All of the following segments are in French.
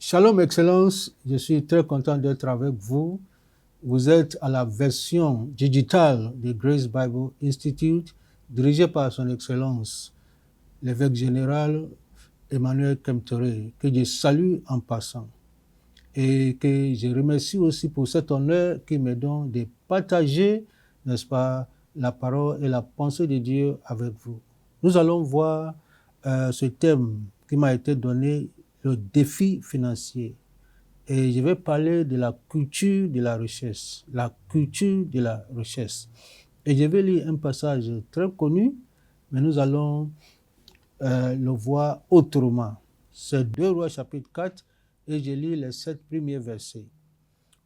Shalom Excellence, je suis très content d'être avec vous. Vous êtes à la version digitale du Grace Bible Institute, dirigée par son Excellence, l'évêque général Emmanuel Kemtere, que je salue en passant. Et que je remercie aussi pour cet honneur qu'il me donne de partager, n'est-ce pas, la parole et la pensée de Dieu avec vous. Nous allons voir ce thème qui m'a été donné, le défi financier. Et je vais parler de la culture de la richesse. La culture de la richesse. Et je vais lire un passage très connu, mais nous allons le voir autrement. C'est 2 Rois chapitre 4 et je lis les 7 premiers versets.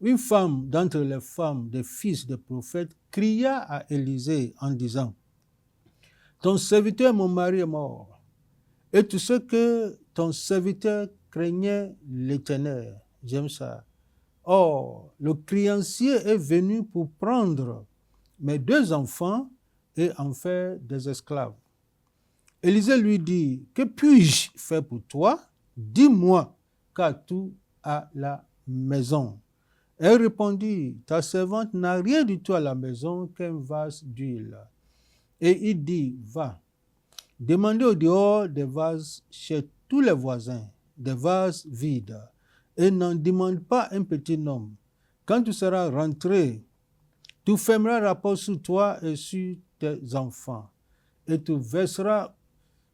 Une femme d'entre les femmes des fils des prophètes cria à Élisée en disant: ton serviteur, mon mari, est mort. Et tu sais que ton serviteur craignait l'Éternel. J'aime ça. Or, le créancier est venu pour prendre mes 2 enfants et en faire des esclaves. Élisée lui dit: que puis-je faire pour toi? Dis-moi, car tout à la maison. Elle répondit: ta servante n'a rien du tout à la maison qu'un vase d'huile. Et il dit: va, demandez au dehors des vases chez tous les voisins, des vases vides, et n'en demande pas un petit nombre. Quand tu seras rentré, tu fermeras la porte sur toi et sur tes enfants, et tu verseras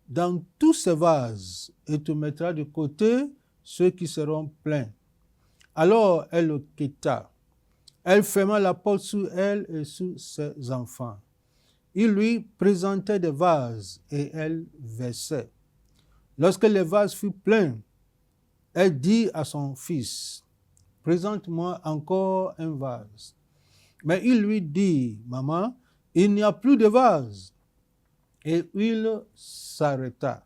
dans tous ces vases, et tu mettras de côté ceux qui seront pleins. Alors elle le quitta. Elle ferma la porte sur elle et sur ses enfants. Il lui présentait des vases et elle versait. Lorsque les vases furent pleins, elle dit à son fils: présente-moi encore un vase. Mais il lui dit: maman, il n'y a plus de vase. Et il s'arrêta.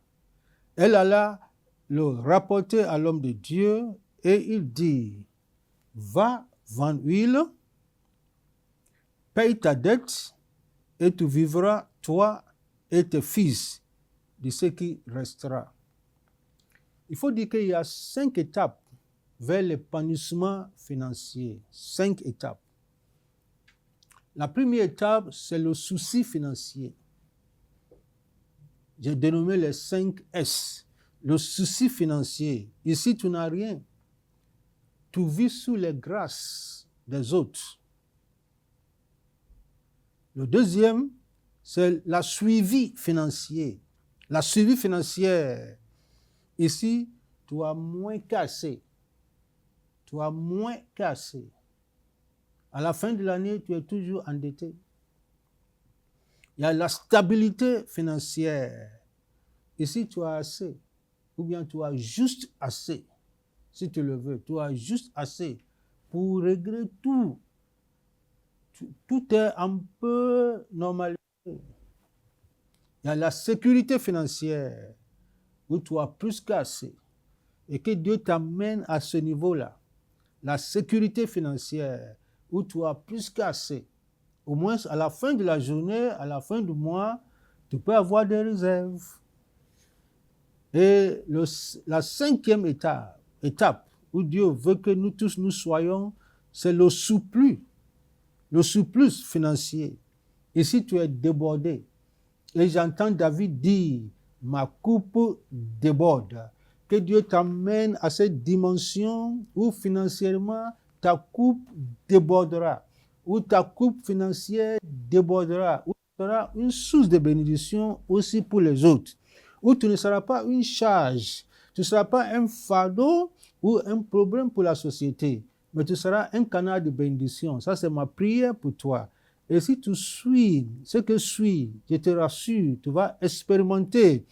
Elle alla le rapporter à l'homme de Dieu et il dit: va vendre l'huile, paye ta dette et tu vivras, toi et tes fils, de ce qui restera. Il faut dire qu'il y a 5 étapes vers l'épanouissement financier. 5 étapes. La première étape, c'est le souci financier. J'ai dénommé les 5 S. Le souci financier. Ici, tu n'as rien. Tu vis sous les grâces des autres. Le deuxième, c'est la suivi financier. La suivi financière. Ici, tu as moins qu'assez. Tu as moins qu'assez. À la fin de l'année, tu es toujours endetté. Il y a la stabilité financière. Ici, tu as assez. Ou bien tu as juste assez. Si tu le veux, tu as juste assez pour régler tout. Tout est un peu normalisé. Il y a la sécurité financière où tu as plus qu'assez. Et que Dieu t'amène à ce niveau-là. La sécurité financière où tu as plus qu'assez. Au moins, à la fin de la journée, à la fin du mois, tu peux avoir des réserves. Et la 5e étape où Dieu veut que nous tous nous soyons, c'est le surplus financier. Ici, tu es débordé. Et j'entends David dire: ma coupe déborde. Que Dieu t'amène à cette dimension où financièrement, ta coupe débordera. Où ta coupe financière débordera. Où tu seras une source de bénédiction aussi pour les autres. Où tu ne seras pas une charge. Tu ne seras pas un fardeau ou un problème pour la société. Mais tu seras un canal de bénédiction. Ça, c'est ma prière pour toi. Et si tu suis ce que je suis, je te rassure, tu vas expérimenter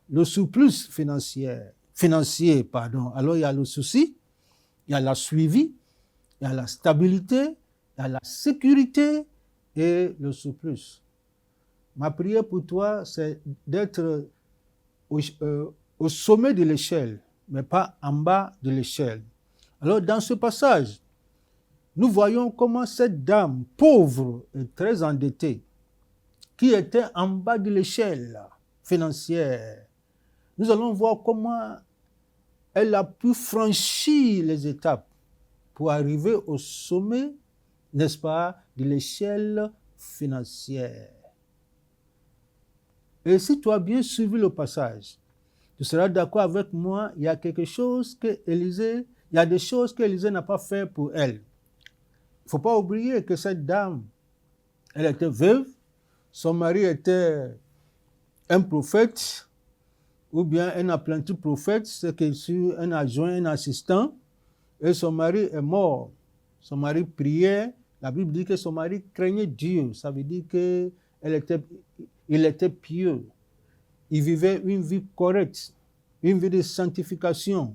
le surplus financier. Alors, il y a le souci, il y a la suivi, il y a la stabilité, il y a la sécurité et le surplus. Ma prière pour toi, c'est d'être au sommet de l'échelle, mais pas en bas de l'échelle. Alors, dans ce passage, nous voyons comment cette dame pauvre et très endettée, qui était en bas de l'échelle financière, nous allons voir comment elle a pu franchir les étapes pour arriver au sommet, n'est-ce pas, de l'échelle financière. Et si tu as bien suivi le passage, tu seras d'accord avec moi, il y a quelque chose que Élisée, il y a des choses qu'Élisée n'a pas fait pour elle. Il ne faut pas oublier que cette dame, elle était veuve, son mari était un prophète, ou bien un apprenti prophète, c'est que sur un adjoint, un assistant, et son mari est mort. Son mari priait, la Bible dit que son mari craignait Dieu, ça veut dire qu'il était pieux, il vivait une vie correcte, une vie de sanctification,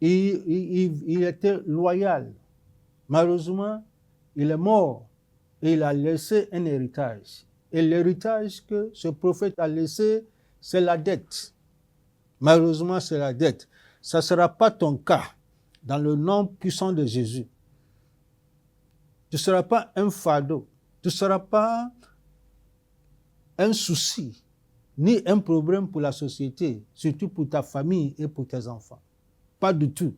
il était loyal. Malheureusement, il est mort et il a laissé un héritage. Et l'héritage que ce prophète a laissé, c'est la dette. Malheureusement, c'est la dette. Ça ne sera pas ton cas dans le nom puissant de Jésus. Tu ne seras pas un fardeau. Tu ne seras pas un souci, ni un problème pour la société, surtout pour ta famille et pour tes enfants. Pas du tout.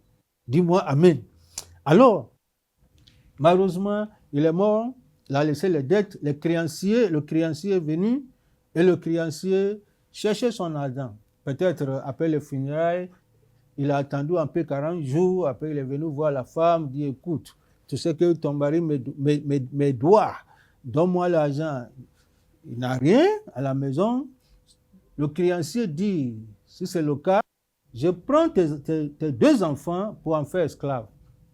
Dis-moi Amen. Alors, malheureusement, il est mort, il a laissé les dettes, le créancier est venu et le créancier cherchait son argent. Peut-être après les funérailles, il a attendu un peu 40 jours, après il est venu voir la femme, dit écoute, tu sais que ton mari me doit, donne-moi l'argent. Il n'a rien à la maison. Le créancier dit, si c'est le cas, je prends tes 2 enfants pour en faire esclaves.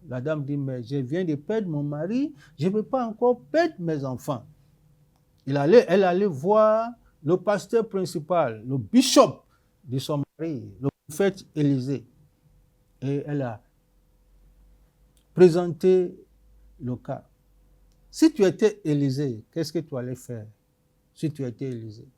La dame dit, mais je viens de perdre mon mari, je ne peux pas encore perdre mes enfants. Elle allait voir le pasteur principal, le bishop de son mari, le prophète Élisée. Et elle a présenté le cas. Si tu étais Élisée, qu'est-ce que tu allais faire si tu étais Élisée?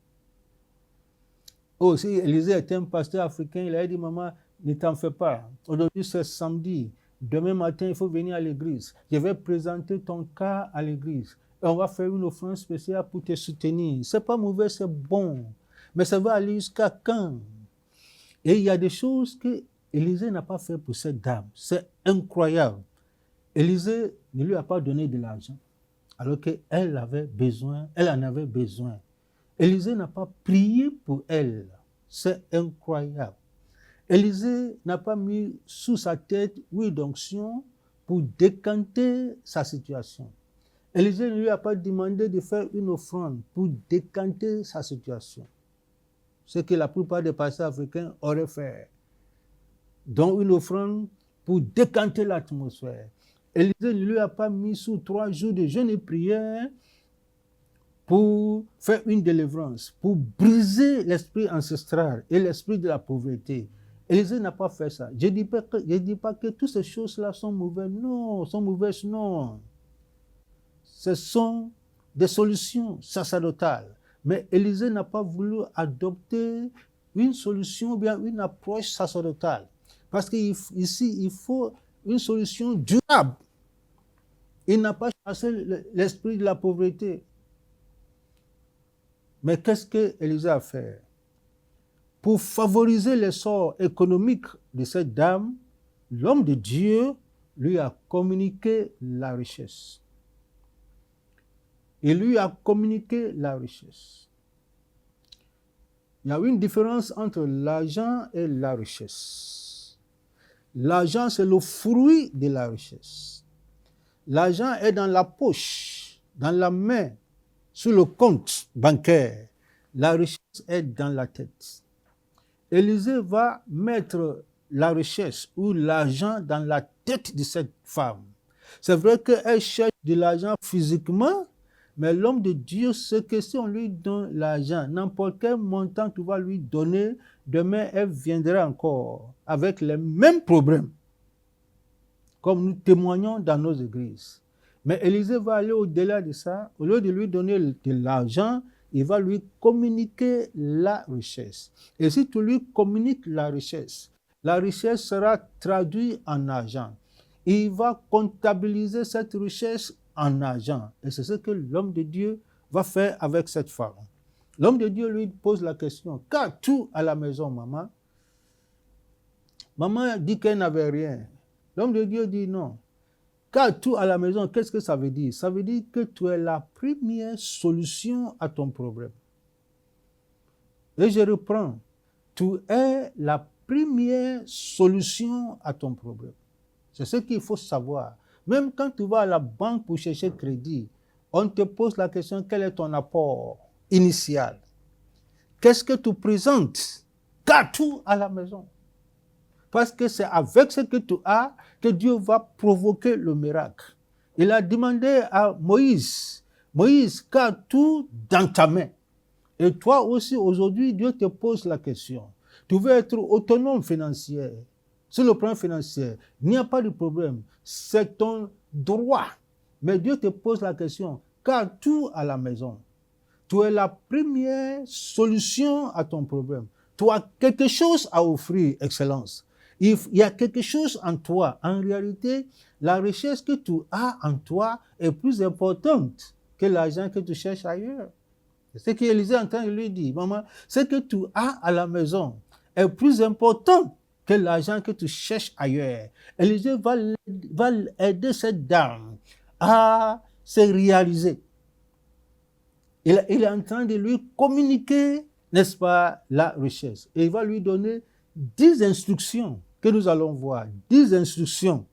Oh, si Élisée était un pasteur africain, il a dit, maman, ne t'en fais pas. Aujourd'hui, c'est samedi. Demain matin, il faut venir à l'église. Je vais présenter ton cas à l'église. Et on va faire une offrande spéciale pour te soutenir. C'est pas mauvais, c'est bon. Mais ça va aller jusqu'à quand? Et il y a des choses que Élisée n'a pas fait pour cette dame. C'est incroyable. Élisée ne lui a pas donné de l'argent, alors qu'elle avait besoin, elle en avait besoin. Élisée n'a pas prié pour elle. C'est incroyable. Élisée n'a pas mis sous sa tête huile d'onction pour décanter sa situation. Élisée ne lui a pas demandé de faire une offrande pour décanter sa situation. Ce que la plupart des pasteurs africains auraient fait. Donc une offrande pour décanter l'atmosphère. Élisée ne lui a pas mis sous 3 jours de jeûne et prière pour faire une délivrance, pour briser l'esprit ancestral et l'esprit de la pauvreté. Élisée n'a pas fait ça. Je ne dis pas que toutes ces choses-là sont mauvaises. Non, sont mauvaises, non. Ce sont des solutions sacerdotales. Mais Élisée n'a pas voulu adopter une solution ou bien une approche sacerdotale. Parce qu'ici, il faut une solution durable. Il n'a pas chassé l'esprit de la pauvreté. Mais qu'est-ce que Élisée a fait? Pour favoriser l'essor économique de cette dame, l'homme de Dieu lui a communiqué la richesse. Il lui a communiqué la richesse. Il y a une différence entre l'argent et la richesse. L'argent, c'est le fruit de la richesse. L'argent est dans la poche, dans la main, sur le compte bancaire. La richesse est dans la tête. Élisée va mettre la richesse ou l'argent dans la tête de cette femme. C'est vrai qu'elle cherche de l'argent physiquement, mais l'homme de Dieu sait que si on lui donne l'argent, n'importe quel montant tu vas lui donner, demain elle viendra encore avec les mêmes problèmes, comme nous témoignons dans nos églises. Mais Élisée va aller au-delà de ça. Au lieu de lui donner de l'argent, il va lui communiquer la richesse. Et si tu lui communiques la richesse sera traduite en argent. Il va comptabiliser cette richesse en argent. Et c'est ce que l'homme de Dieu va faire avec cette femme. L'homme de Dieu lui pose la question, qu'as-tu à la maison, maman? Maman dit qu'elle n'avait rien. L'homme de Dieu dit non. Car tout à la maison, qu'est-ce que ça veut dire? Ça veut dire que tu es la première solution à ton problème. Et je reprends. Tu es la première solution à ton problème. C'est ce qu'il faut savoir. Même quand tu vas à la banque pour chercher crédit, on te pose la question, quel est ton apport initial? Qu'est-ce que tu présentes? Car tout à la maison. Parce que c'est avec ce que tu as que Dieu va provoquer le miracle. Il a demandé à Moïse, Moïse, car tout dans ta main. Et toi aussi, aujourd'hui, Dieu te pose la question. Tu veux être autonome financier. Sur le plan financier, il n'y a pas de problème. C'est ton droit. Mais Dieu te pose la question, car tout à la maison. Tu es la première solution à ton problème. Tu as quelque chose à offrir, Excellence. Il y a quelque chose en toi. En réalité, la richesse que tu as en toi est plus importante que l'argent que tu cherches ailleurs. C'est ce qu'Élisée est en train de lui dire. Maman, ce que tu as à la maison est plus important que l'argent que tu cherches ailleurs. Élisée va aider cette dame à se réaliser. Il est en train de lui communiquer, n'est-ce pas, la richesse. Et il va lui donner 10 instructions que nous allons voir. 10 instructions.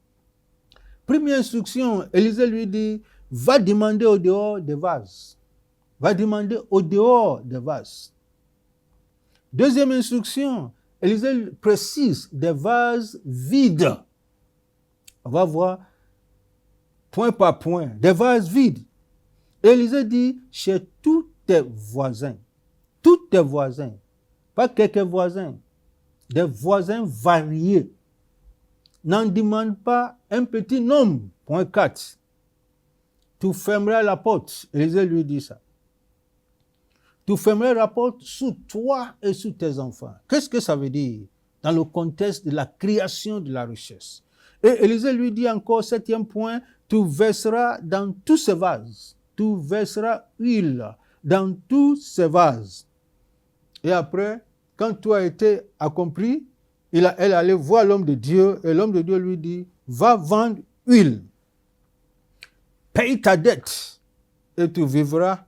Première instruction, Élisée lui dit, va demander au dehors des vases. Va demander au dehors des vases. Deuxième instruction, Élisée précise des vases vides. On va voir point par point, des vases vides. Élisée dit, chez tous tes voisins, pas quelques voisins, des voisins variés. N'en demande pas un petit nombre. Point 4. Tu fermeras la porte. Élisée lui dit ça. Tu fermeras la porte sur toi et sur tes enfants. Qu'est-ce que ça veut dire dans le contexte de la création de la richesse? Et Élisée lui dit encore, 7e point, tu verseras dans tous ces vases. Tu verseras huile dans tous ces vases. Et après, quand tout a été accompli, elle allait voir l'homme de Dieu et l'homme de Dieu lui dit, va vendre huile. Paye ta dette et tu vivras,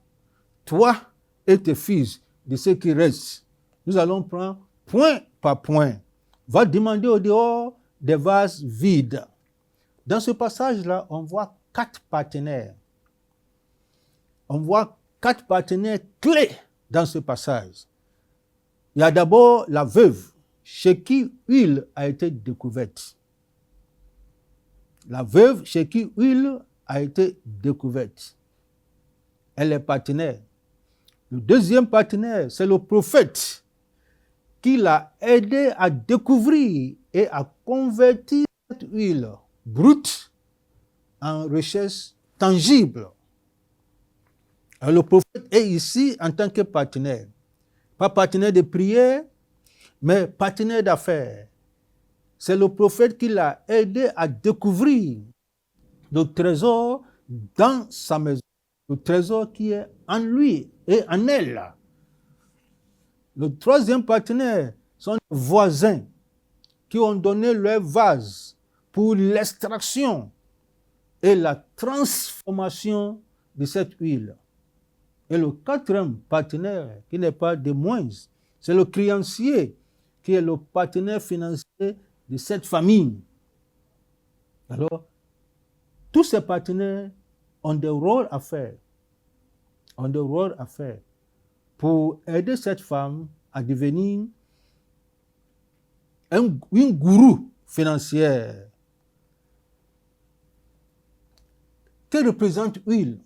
toi et tes fils, de ce qui reste. Nous allons prendre point par point. Va demander au dehors des vases vides. Dans ce passage-là, on voit 4 partenaires. On voit 4 partenaires clés dans ce passage. Il y a d'abord la veuve, chez qui huile a été découverte. La veuve chez qui huile a été découverte. Elle est partenaire. Le deuxième partenaire, c'est le prophète qui l'a aidé à découvrir et à convertir cette huile brute en richesse tangible. Alors, le prophète est ici en tant que partenaire. Pas partenaire de prière, mais partenaire d'affaires. C'est le prophète qui l'a aidé à découvrir le trésor dans sa maison. Le trésor qui est en lui et en elle. Le troisième partenaire sont les voisins qui ont donné leur vase pour l'extraction et la transformation de cette huile. Et le quatrième partenaire, qui n'est pas des moindres, c'est le créancier, qui est le partenaire financier de cette famille. Alors, tous ces partenaires ont des rôles à faire. Pour aider cette femme à devenir une gourou financière. Que représente l'huile?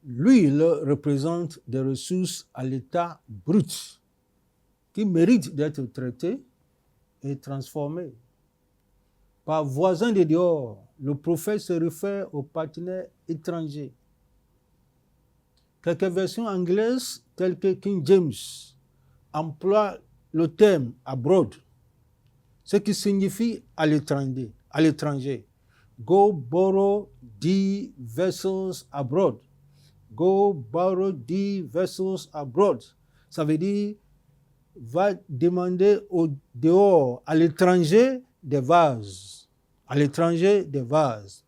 L'huile représente des ressources à l'état brut qui méritent d'être traitées et transformées. Par voisin de dehors, le prophète se réfère aux partenaires étrangers. Quelques versions anglaises, telles que King James, emploient le terme abroad, ce qui signifie à l'étranger. Go borrow the vessels abroad. Go borrow the vessels abroad. Ça veut dire, va demander au dehors, à l'étranger, des vases. À l'étranger, des vases.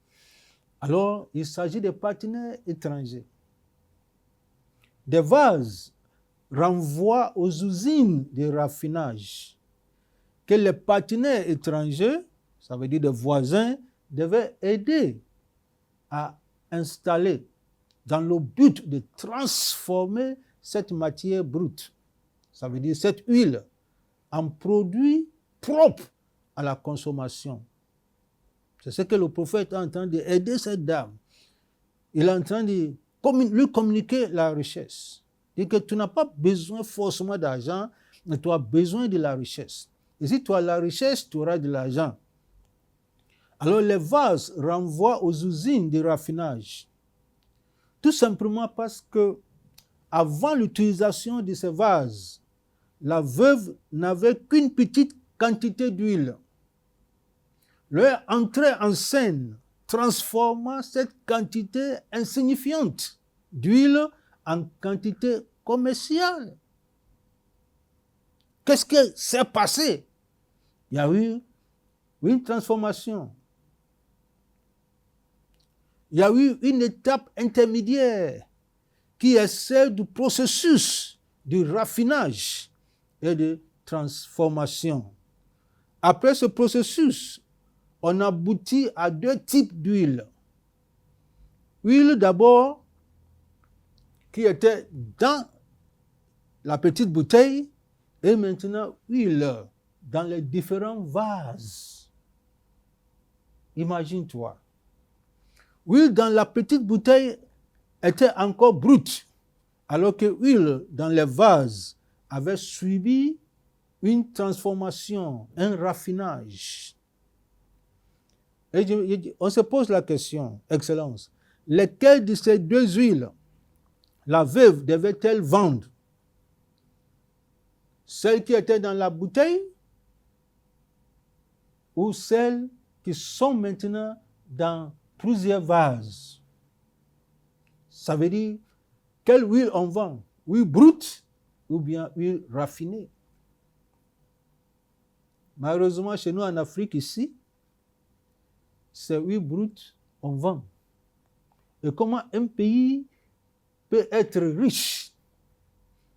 Alors, il s'agit des partenaires étrangers. Des vases renvoient aux usines de raffinage que les partenaires étrangers, ça veut dire des voisins, devaient aider à installer dans le but de transformer cette matière brute, ça veut dire cette huile, en produit propre à la consommation. C'est ce que le prophète est en train d'aider cette dame. Il est en train de lui communiquer la richesse. Il dit que tu n'as pas besoin forcément d'argent, mais tu as besoin de la richesse. Et si tu as la richesse, tu auras de l'argent. Alors les vases renvoient aux usines de raffinage. Tout simplement parce que avant l'utilisation de ces vases, la veuve n'avait qu'une petite quantité d'huile. Leur entrée en scène transforma cette quantité insignifiante d'huile en quantité commerciale. Qu'est-ce qui s'est passé? Il y a eu une transformation. Il y a eu une étape intermédiaire qui est celle du processus de raffinage et de transformation. Après ce processus, on aboutit à deux types d'huile. Huile d'abord qui était dans la petite bouteille et maintenant huile dans les différents vases. Imagine-toi. Huile dans la petite bouteille était encore brute, alors que l'huile dans les vases avait subi une transformation, un raffinage. Et on se pose la question, Excellence, lesquelles de ces deux huiles la veuve devait-elle vendre? Celles qui étaient dans la bouteille ou celles qui sont maintenant dans plusieurs vases? Ça veut dire, quelle huile on vend? Huile brute ou bien huile raffinée? Malheureusement, chez nous en Afrique, ici, c'est huile brute on vend. Et comment un pays peut être riche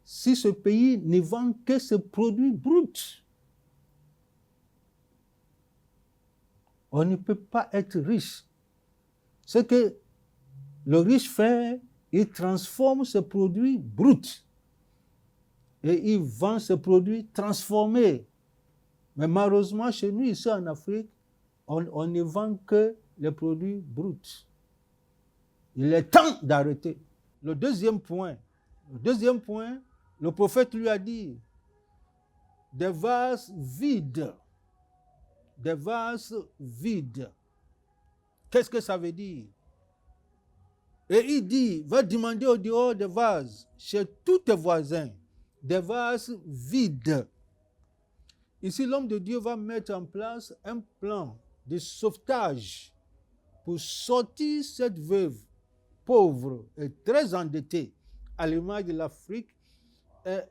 si ce pays ne vend que ce produit brut? On ne peut pas être riche. Ce que le riche fait, il transforme ce produit brut et il vend ce produit transformé. Mais malheureusement, chez nous, ici en Afrique, on ne vend que les produits bruts. Il est temps d'arrêter. Le deuxième point, le prophète lui a dit, des vases vides. Des vases vides. Qu'est-ce que ça veut dire? Et il dit, va demander au dehors des vases, chez tous tes voisins, des vases vides. Ici, l'homme de Dieu va mettre en place un plan de sauvetage pour sortir cette veuve pauvre et très endettée, à l'image de l'Afrique,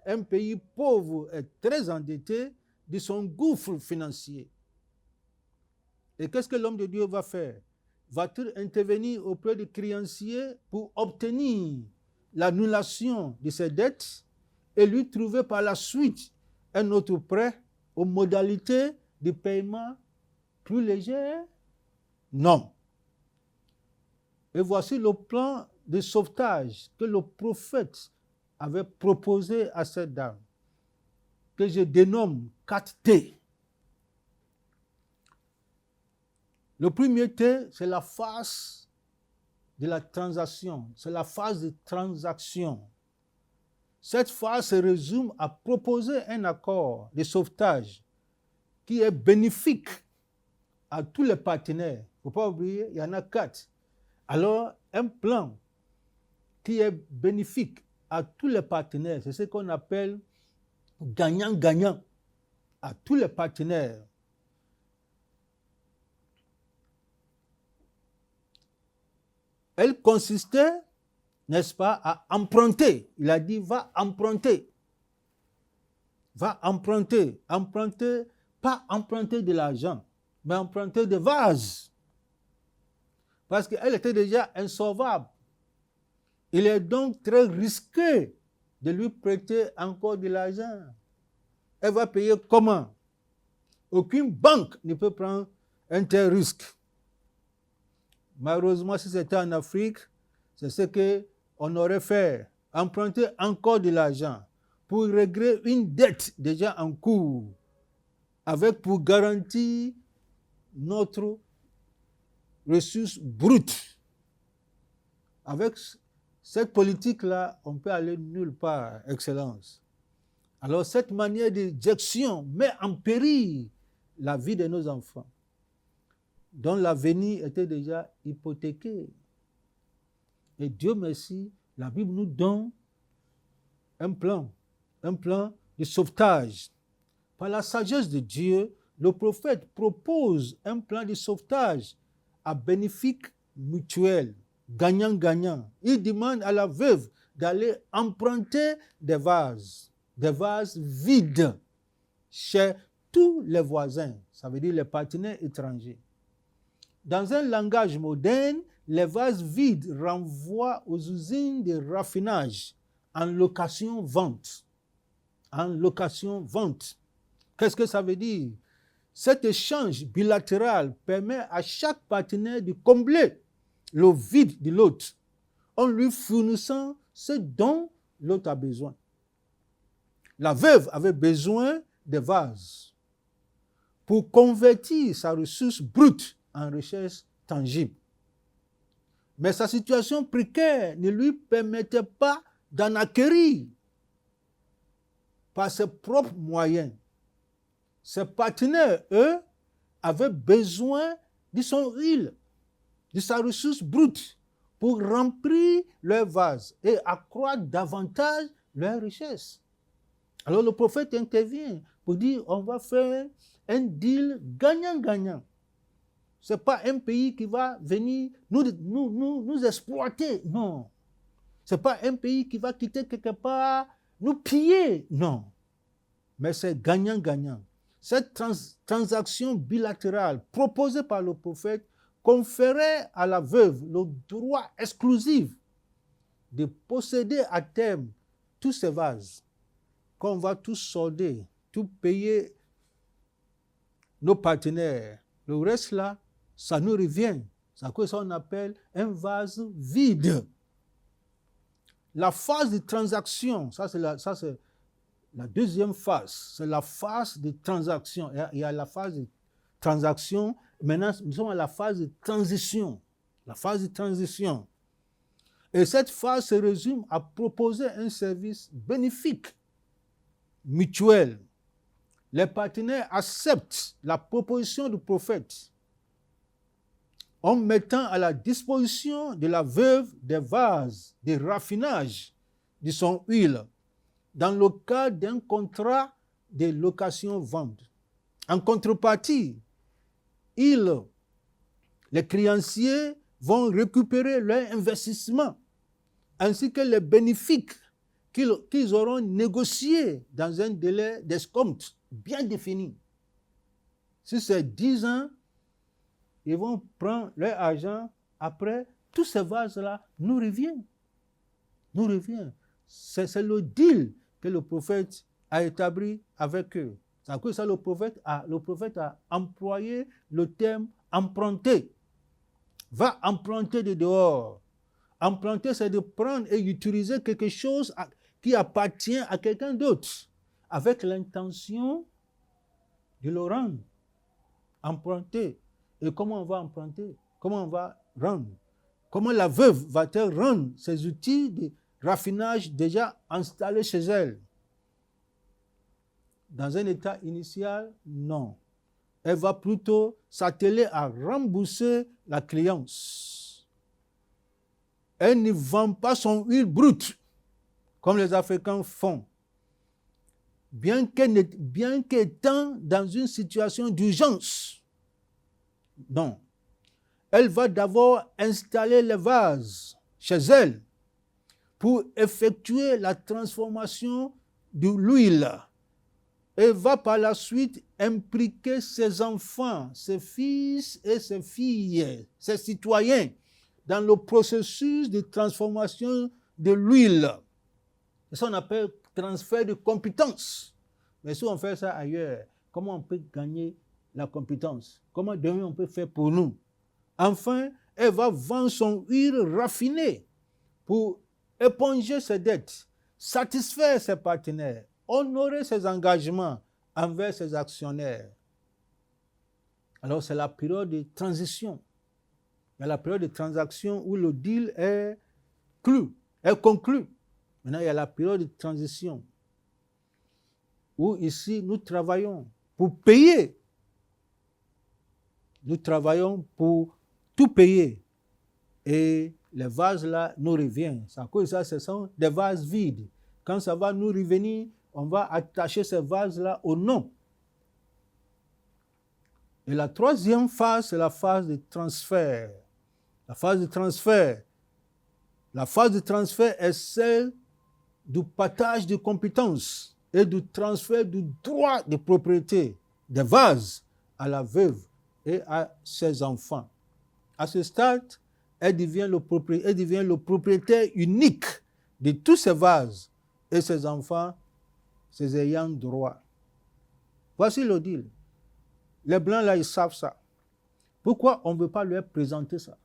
un pays pauvre et très endetté de son gouffre financier. Et qu'est-ce que l'homme de Dieu va faire? Va-t-il intervenir auprès du créancier pour obtenir l'annulation de ses dettes et lui trouver par la suite un autre prêt aux modalités de paiement plus légères? Non. Et voici le plan de sauvetage que le prophète avait proposé à cette dame, que je dénomme 4T. Le premier T, c'est la phase de la transaction, c'est la phase de transaction. Cette phase se résume à proposer un accord de sauvetage qui est bénéfique à tous les partenaires. Il ne faut pas oublier, il y en a 4. Alors, un plan qui est bénéfique à tous les partenaires, c'est ce qu'on appelle gagnant-gagnant à tous les partenaires. Elle consistait, n'est-ce pas, à emprunter. Il a dit, va emprunter. va emprunter, pas emprunter de l'argent, mais emprunter des vases. Parce qu'elle était déjà insolvable. Il est donc très risqué de lui prêter encore de l'argent. Elle va payer comment? Aucune banque ne peut prendre un tel risque. Malheureusement, si c'était en Afrique, c'est ce qu'on aurait fait. Emprunter encore de l'argent pour régler une dette déjà en cours, avec pour garantie notre ressource brute. Avec cette politique-là, on peut aller nulle part, Excellence. Alors cette manière de gestion met en péril la vie de nos enfants, dont l'avenir était déjà hypothéqué. Et Dieu merci, la Bible nous donne un plan de sauvetage. Par la sagesse de Dieu, le prophète propose un plan de sauvetage à bénéfice mutuel, gagnant-gagnant. Il demande à la veuve d'aller emprunter des vases vides chez tous les voisins, ça veut dire les partenaires étrangers. Dans un langage moderne, les vases vides renvoient aux usines de raffinage en location-vente. En location-vente. Qu'est-ce que ça veut dire? Cet échange bilatéral permet à chaque partenaire de combler le vide de l'autre en lui fournissant ce dont l'autre a besoin. La veuve avait besoin de vases pour convertir sa ressource brute en richesse tangible. Mais sa situation précaire ne lui permettait pas d'en acquérir par ses propres moyens. Ses partenaires, eux, avaient besoin de son huile, de sa ressource brute, pour remplir leur vase et accroître davantage leur richesse. Alors le prophète intervient pour dire on va faire un deal gagnant-gagnant. Ce n'est pas un pays qui va venir nous exploiter, non. Ce n'est pas un pays qui va quitter quelque part, nous piller, non. Mais c'est gagnant-gagnant. Cette transaction bilatérale proposée par le prophète conférait à la veuve le droit exclusif de posséder à terme tous ces vases, qu'on va tous solder, tout payer nos partenaires. Le reste là, ça nous revient. C'est quoi ça on appelle un vase vide. La phase de transaction, ça c'est la deuxième phase, c'est la phase de transaction. Il y a la phase de transaction, maintenant nous sommes à la phase de transition. La phase de transition. Et cette phase se résume à proposer un service bénéfique, mutuel. Les partenaires acceptent la proposition du prophète en mettant à la disposition de la veuve des vases de raffinage de son huile dans le cadre d'un contrat de location-vente. En contrepartie, les créanciers vont récupérer leur investissement ainsi que les bénéfices qu'ils auront négociés dans un délai d'escompte bien défini. Si c'est 10 ans, ils vont prendre leur argent. Après, tous ces vases-là nous reviennent. C'est le deal que le prophète a établi avec eux. C'est à cause de ça le prophète a employé le terme emprunter. Va emprunter de dehors. Emprunter, c'est de prendre et utiliser quelque chose qui appartient à quelqu'un d'autre avec l'intention de le rendre. Emprunter. Et comment on va emprunter? Comment on va rendre? Comment la veuve va-t-elle rendre ses outils de raffinage déjà installés chez elle? Dans un état initial, non. Elle va plutôt s'atteler à rembourser la créance. Elle ne vend pas son huile brute, comme les Africains font. Bien qu'étant dans une situation d'urgence. Non. Elle va d'abord installer les vases chez elle pour effectuer la transformation de l'huile et va par la suite impliquer ses enfants, ses fils et ses filles, ses citoyens, dans le processus de transformation de l'huile. C'est ça qu'on appelle transfert de compétences. Mais si on fait ça ailleurs, comment on peut gagner la compétence? Comment demain on peut faire pour nous? Enfin, elle va vendre son huile raffinée pour éponger ses dettes, satisfaire ses partenaires, honorer ses engagements envers ses actionnaires. Alors, c'est la période de transition. Il y a la période de transaction où le deal est conclu. Maintenant, il y a la période de transition où ici, nous travaillons pour payer. Nous travaillons pour tout payer. Et les vases là nous reviennent. C'est à cause de ça, ce sont des vases vides. Quand ça va nous revenir, on va attacher ces vases là au nom. Et la troisième phase, c'est la phase de transfert. La phase de transfert est celle du partage de compétences et du transfert du droit de propriété des vases à la veuve et à ses enfants. À ce stade, elle devient le propriétaire unique de tous ces vases et ses enfants, ses ayants droit. Voici le deal. Les Blancs, là, ils savent ça. Pourquoi on ne veut pas leur présenter ça?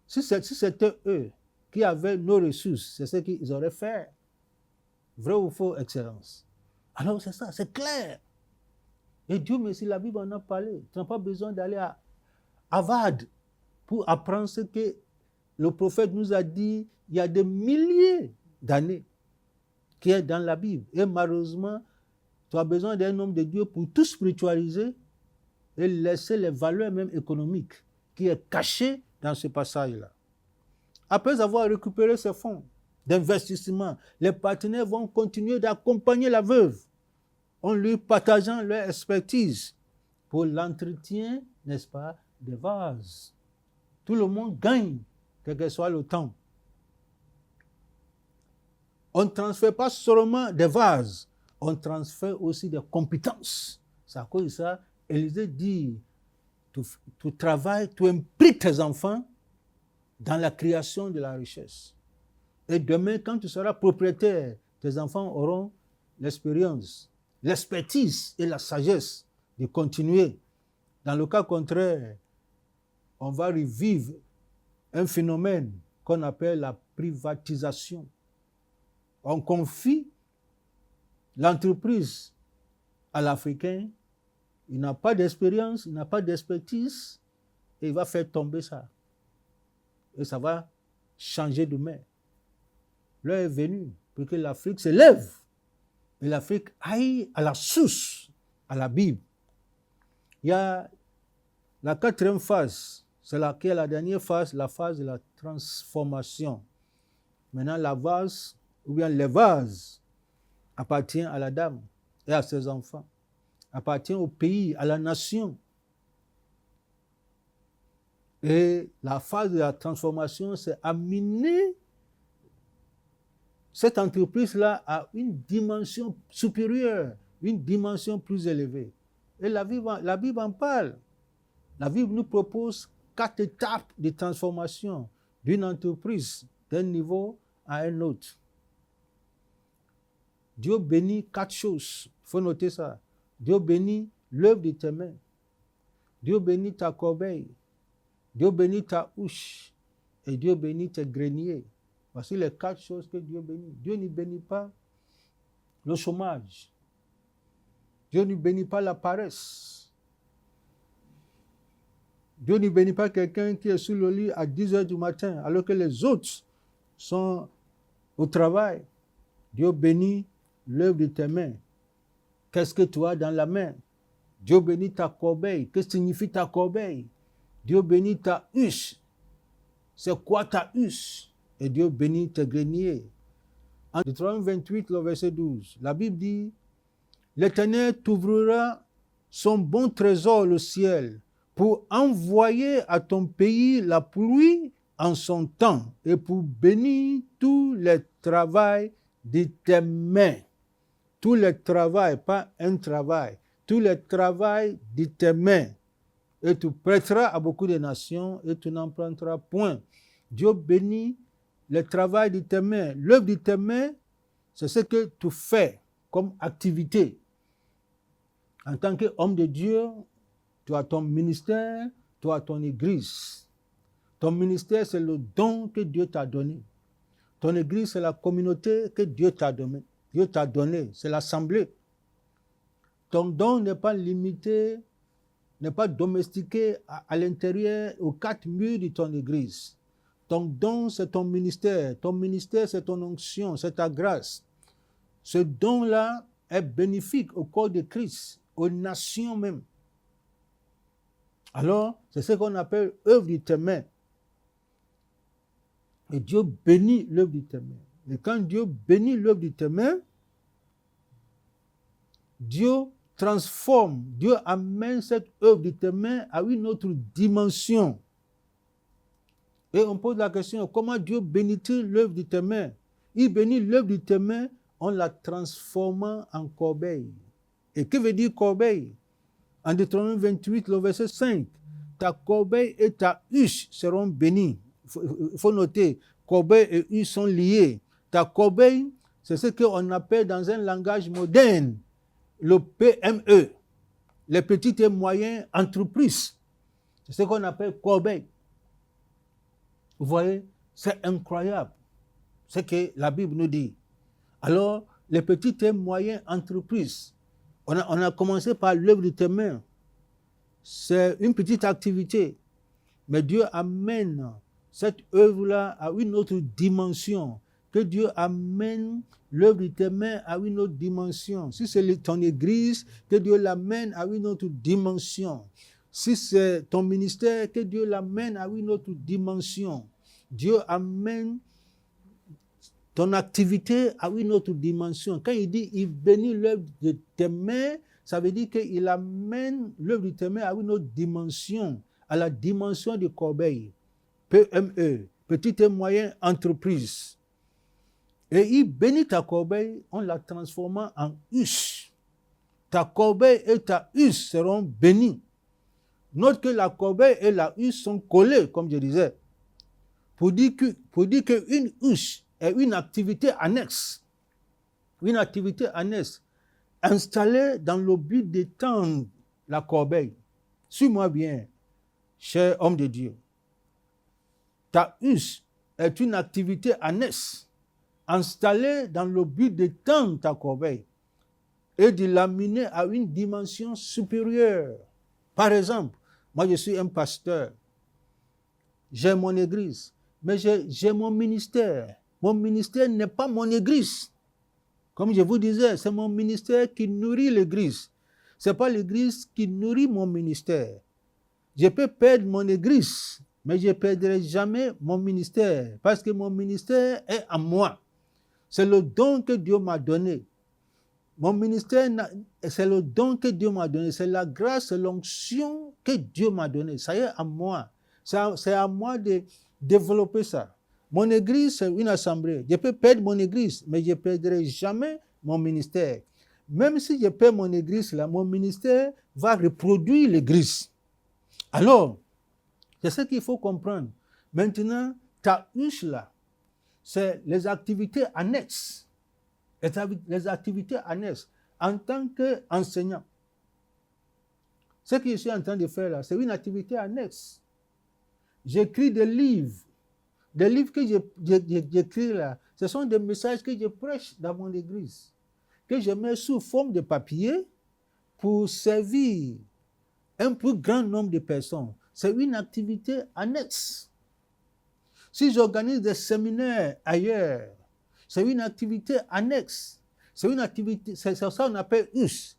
Si c'était eux qui avaient nos ressources, c'est ce qu'ils auraient fait. Vrai ou faux, Excellence? Alors c'est ça, c'est clair. Et Dieu merci, la Bible en a parlé. Tu n'as pas besoin d'aller à Harvard pour apprendre ce que le prophète nous a dit il y a des milliers d'années, qui est dans la Bible. Et malheureusement, tu as besoin d'un homme de Dieu pour tout spiritualiser et laisser les valeurs même économiques qui est cachées dans ce passage-là. Après avoir récupéré ces fonds d'investissement, les partenaires vont continuer d'accompagner la veuve en lui partageant leur expertise pour l'entretien, n'est-ce pas, des vases. Tout le monde gagne, quel que soit le temps. On ne transfère pas seulement des vases, on transfère aussi des compétences. C'est à cause de ça, Élisée dit, tu travailles, tu impliques tes enfants dans la création de la richesse. Et demain, quand tu seras propriétaire, tes enfants auront l'expérience, l'expertise et la sagesse de continuer. Dans le cas contraire, on va revivre un phénomène qu'on appelle la privatisation. On confie l'entreprise à l'Africain, il n'a pas d'expérience, il n'a pas d'expertise, et il va faire tomber ça. Et ça va changer de main. L'heure est venue pour que l'Afrique se lève et l'Afrique aille à la source, à la Bible. Il y a la quatrième phase, c'est laquelle la dernière phase, la phase de la transformation. Maintenant, la vase, ou bien les vases, appartient à la dame et à ses enfants, appartient au pays, à la nation. Et la phase de la transformation, c'est amener cette entreprise-là à une dimension supérieure, une dimension plus élevée. Et la Bible en parle. La Bible nous propose 4 étapes de transformation d'une entreprise d'un niveau à un autre. Dieu bénit 4 choses. Il faut noter ça. Dieu bénit l'œuvre de tes mains. Dieu bénit ta corbeille. Dieu bénit ta houche. Et Dieu bénit tes greniers. Voici les 4 choses que Dieu bénit. Dieu ne bénit pas le chômage. Dieu ne bénit pas la paresse. Dieu ne bénit pas quelqu'un qui est sur le lit à 10 heures du matin alors que les autres sont au travail. Dieu bénit l'œuvre de tes mains. Qu'est-ce que tu as dans la main? Dieu bénit ta corbeille. Qu'est-ce que signifie ta corbeille? Dieu bénit ta huche. C'est quoi ta huche? Et Dieu bénit tes greniers. En Deutéronome 28, le verset 12, la Bible dit, l'Éternel t'ouvrira son bon trésor, le ciel, pour envoyer à ton pays la pluie en son temps et pour bénir tous les travaux de tes mains. tous les travaux, pas un travail, tous les travaux de tes mains, et tu prêteras à beaucoup de nations et tu n'en prendras point. Dieu bénit le travail de tes mains. L'œuvre de tes mains, c'est ce que tu fais comme activité. En tant qu'homme de Dieu, tu as ton ministère, tu as ton église. Ton ministère, c'est le don que Dieu t'a donné. Ton église, c'est la communauté que Dieu t'a donné. Dieu t'a donné, c'est l'assemblée. Ton don n'est pas limité, n'est pas domestiqué à l'intérieur, aux 4 murs de ton église. Ton don, c'est ton ministère. Ton ministère, c'est ton onction, c'est ta grâce. Ce don-là est bénéfique au corps de Christ, aux nations même. Alors, c'est ce qu'on appelle œuvre de tes mains. Et Dieu bénit l'œuvre de tes mains. Et quand Dieu bénit l'œuvre de tes mains, Dieu transforme, Dieu amène cette œuvre de tes mains à une autre dimension. Et on pose la question, comment Dieu bénit-il l'œuvre de tes mains? Il bénit l'œuvre de tes mains en la transformant en corbeille. Et que veut dire corbeille? En Deutéronome 28, le verset 5, ta corbeille et ta huche seront bénies. Il faut noter, corbeille et huche sont liés. Ta corbeille, c'est ce qu'on appelle dans un langage moderne le PME, les petites et moyennes entreprises. C'est ce qu'on appelle corbeille. Vous voyez, c'est incroyable ce que la Bible nous dit. Alors, les petites et moyennes entreprises, on a commencé par l'œuvre de tes mains. C'est une petite activité, mais Dieu amène cette œuvre-là à une autre dimension. Que Dieu amène l'œuvre de tes mains à une autre dimension. Si c'est ton église, que Dieu l'amène à une autre dimension. Si c'est ton ministère, que Dieu l'amène à une autre dimension. Dieu amène ton activité à une autre dimension. Quand il dit, il bénit l'œuvre de tes mains, ça veut dire qu'il amène l'œuvre de tes mains à une autre dimension, à la dimension de corbeille, PME, petite et moyenne entreprise. Et il bénit ta corbeille en la transformant en huche. Ta corbeille et ta huche seront bénies. Note que la corbeille et la huche sont collées, comme je disais, pour dire qu'une huche est une activité annexe. Une activité annexe installée dans le but d'étendre la corbeille. Suis-moi bien, cher homme de Dieu. Ta huche est une activité annexe installée dans le but d'étendre ta corbeille et de l'amener à une dimension supérieure. Par exemple, moi je suis un pasteur, j'ai mon église, mais j'ai mon ministère. Mon ministère n'est pas mon église. Comme je vous disais, c'est mon ministère qui nourrit l'église. Ce n'est pas l'église qui nourrit mon ministère. Je peux perdre mon église, mais je ne perdrai jamais mon ministère, parce que mon ministère est en moi. C'est le don que Dieu m'a donné. Mon ministère, c'est le don que Dieu m'a donné. C'est la grâce, c'est l'onction que Dieu m'a donné. Ça y est, à moi. C'est à moi de développer ça. Mon église, c'est une assemblée. Je peux perdre mon église, mais je ne perdrai jamais mon ministère. Même si je perds mon église, là, mon ministère va reproduire l'église. Alors, c'est ce qu'il faut comprendre. Maintenant, ta huche là, c'est les activités annexes. Les activités annexes en tant qu'enseignant. Ce que je suis en train de faire là, c'est une activité annexe. J'écris des livres. Les livres que j'écris là, ce sont des messages que je prêche dans mon église, que je mets sous forme de papier pour servir un plus grand nombre de personnes. C'est une activité annexe. Si j'organise des séminaires ailleurs, c'est une activité annexe. C'est une activité, c'est ça qu'on appelle huche.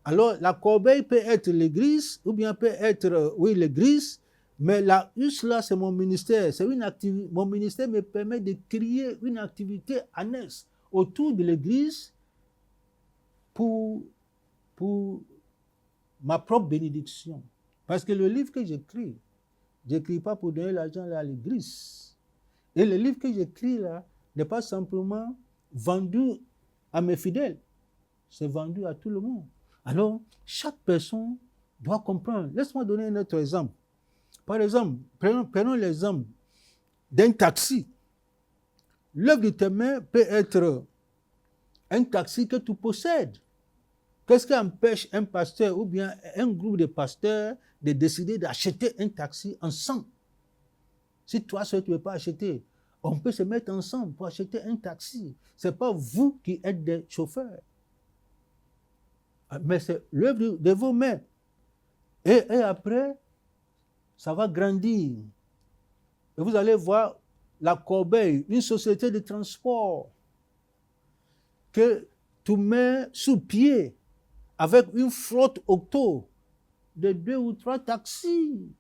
Alors, la corbeille peut être l'église, ou bien peut être, l'église, mais la huche là, c'est mon ministère. C'est une activité. Mon ministère me permet de créer une activité annexe autour de l'église pour ma propre bénédiction. Parce que le livre que j'écris, je n'écris pas pour donner l'argent à l'église. Et le livre que j'écris là n'est pas simplement vendu à mes fidèles. c'est vendu à tout le monde. Alors, chaque personne doit comprendre. Laisse-moi donner un autre exemple. Par exemple, prenons l'exemple d'un taxi. L'œuvre de tes mains peut être un taxi que tu possèdes. Qu'est-ce qui empêche un pasteur ou bien un groupe de pasteurs de décider d'acheter un taxi ensemble? Si toi seul tu ne veux pas acheter, on peut se mettre ensemble pour acheter un taxi. Ce n'est pas vous qui êtes des chauffeurs. Mais c'est l'œuvre de vos mains. Et après, ça va grandir. Et vous allez voir la corbeille, une société de transport que tu mets sous pied avec une flotte auto de 2 ou 3 taxis.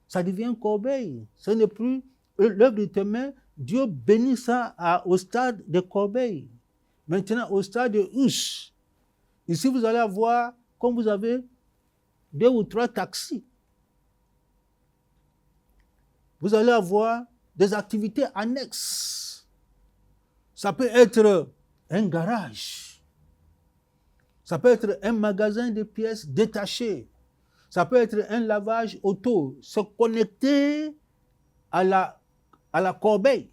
Ça devient une corbeille. Ce n'est plus l'œuvre de tes mains. Dieu bénit ça au stade de corbeille. Maintenant, au stade de huche. Ici, vous allez avoir, comme vous avez 2 ou 3 taxis, vous allez avoir des activités annexes. Ça peut être un garage. Ça peut être un magasin de pièces détachées. Ça peut être un lavage auto. Se connecter à la corbeille.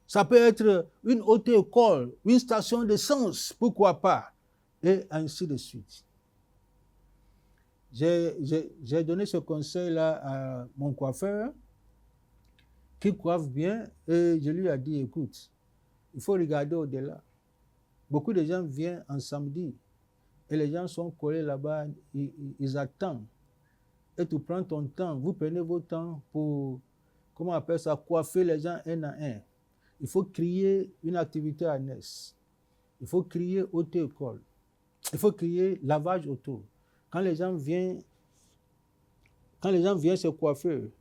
Ça peut être une auto-école, une station d'essence, pourquoi pas, et ainsi de suite. J'ai donné ce conseil-là à mon coiffeur, qui coiffe bien, et je lui ai dit, écoute, il faut regarder au-delà. Beaucoup de gens viennent en samedi, et les gens sont collés là-bas, ils attendent. Et tu prends ton temps, vous prenez votre temps pour, comment on appelle ça, coiffer les gens un à un. Il faut créer une activité annexe. Il faut créer auto-école. Il faut créer lavage auto. Quand les gens viennent se coiffer,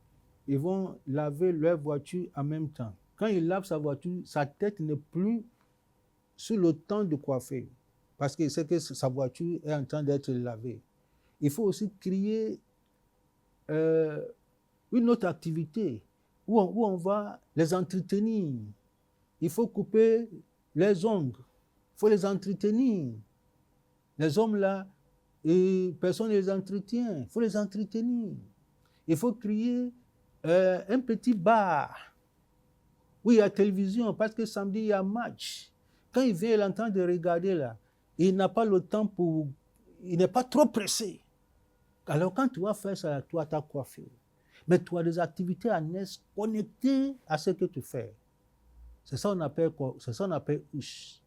ils vont laver leur voiture en même temps. Quand ils lavent sa voiture, sa tête n'est plus sur le temps de coiffer, parce qu'il sait que sa voiture est en train d'être lavée. Il faut aussi créer une autre activité où on va les entretenir. Il faut couper les ongles. Il faut les entretenir. Les hommes là, personne ne les entretient. Il faut les entretenir. Il faut créer un petit bar où il y a télévision, parce que samedi, il y a match. Quand il vient, il est en train de regarder là. Il n'a pas le temps pour... Il n'est pas trop pressé. Alors quand tu vas faire ça, tu as ta coiffure. Mais tu as des activités annexes connectées à ce que tu fais. C'est ça qu'on appelle Hush.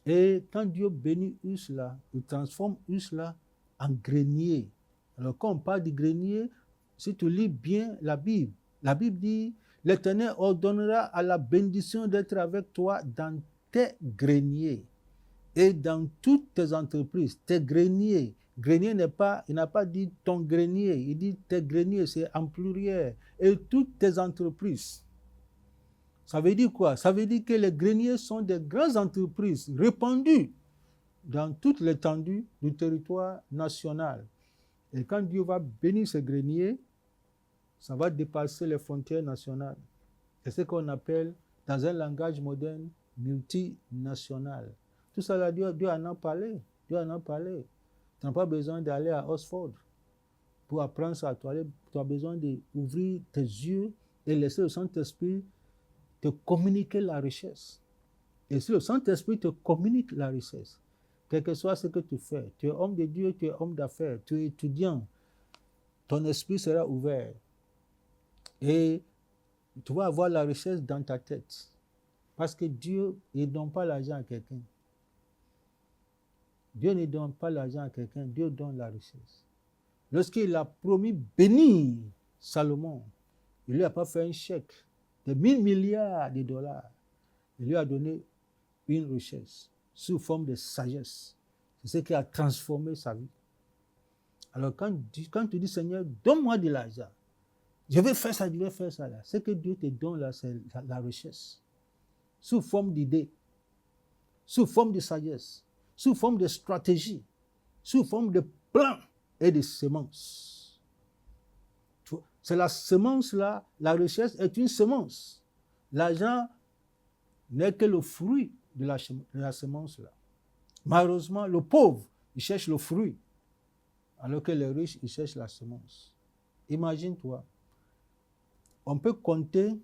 Et quand Dieu bénit Hush là, il transforme Hush là en grenier. Alors quand on parle de grenier, si tu lis bien la Bible dit, l'Éternel ordonnera à la bénédiction d'être avec toi dans tes greniers et dans toutes tes entreprises, tes greniers. Grenier il n'a pas dit ton grenier, il dit tes greniers, c'est en pluriel. Et toutes tes entreprises. Ça veut dire quoi? Ça veut dire que les greniers sont des grandes entreprises répandues dans toute l'étendue du territoire national. Et quand Dieu va bénir ces greniers, ça va dépasser les frontières nationales. C'est ce qu'on appelle, dans un langage moderne, multinational. Tout ça, là, Dieu en a parlé. Dieu en a parlé. Tu n'as pas besoin d'aller à Oxford pour apprendre ça. Tu as besoin d'ouvrir tes yeux et laisser le Saint-Esprit te communiquer la richesse. Et si le Saint-Esprit te communique la richesse, quel que soit ce que tu fais, tu es homme de Dieu, tu es homme d'affaires, tu es étudiant, ton esprit sera ouvert. Et tu vas avoir la richesse dans ta tête. Parce que Dieu ne donne pas l'argent à quelqu'un. Dieu ne donne pas l'argent à quelqu'un, Dieu donne la richesse. Lorsqu'il a promis bénir Salomon, il ne lui a pas fait un chèque de 1000 milliards de dollars. Il lui a donné une richesse sous forme de sagesse. C'est ce qui a transformé sa vie. Alors quand tu dis, Seigneur, donne-moi de l'argent, je vais faire ça, là. Ce que Dieu te donne là, c'est la richesse. Sous forme d'idées, sous forme de sagesse, sous forme de stratégie, sous forme de plans et de semences. C'est la semence là, la richesse est une semence. L'argent n'est que le fruit de la semence là. Malheureusement, le pauvre, il cherche le fruit, alors que les riches, ils cherchent la semence. Imagine-toi, on peut compter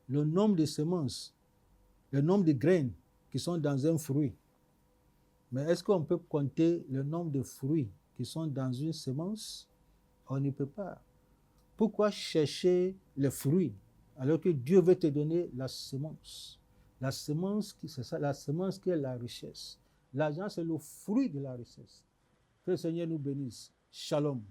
le nombre de semences, le nombre de graines qui sont dans un fruit. Mais est-ce qu'on peut compter le nombre de fruits qui sont dans une semence? On ne peut pas. Pourquoi chercher les fruits alors que Dieu veut te donner la semence? La semence, c'est ça, la semence qui est la richesse. L'argent, c'est le fruit de la richesse. Que le Seigneur nous bénisse. Shalom.